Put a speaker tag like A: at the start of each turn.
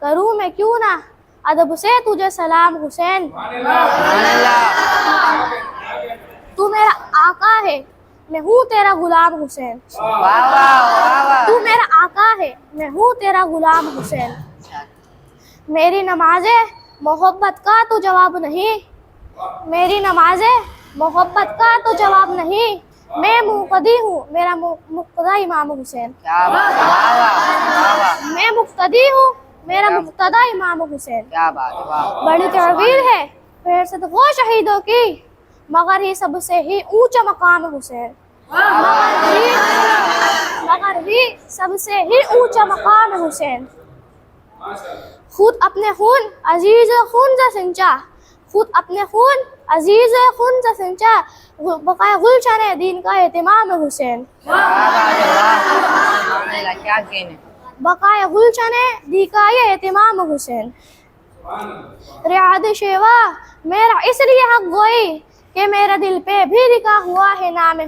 A: करूँ मैं क्यों ना अदब से तुझे सलाम हुसैन। तू मेरा आका है, मैं हूँ तेरा गुलाम हुसैन। तू मेरा आका है, मैं हूँ तेरा गुलाम हुसैन। मेरी नमाज़े मोहब्बत का तो जवाब नहीं, मेरी नमाज़े मोहब्बत का तो जवाब नहीं। मैं मुक़्तदी हूँ, मेरा मुक़्तदा इमाम हुसैन। मैं मुक़्तदी हूँ, मेरा मुक़्तदा इमाम हुसैन।
B: क्या बात है, वाह।
A: बड़ी तहवीर है फिर से तो वो शहीदों की, मगर ही सबसे ही ऊंचा मकाम हुसैन। मगर ही सबसे ही ऊंचा मकाम हुसैन। खुद अपने खून अजीज खून से सिंचा, खुद अपने खून अजीज खून से सिंचा, बकाया गुलशन दीन का एहतिमाम हुसैन।
B: क्या कहने,
A: बकाया गुलशन दी का ये एहतिमाम हुसैन। रियाद शेवा मेरा इसलिए हक गोई कि मेरे दिल पे भी लिखा हुआ है नाम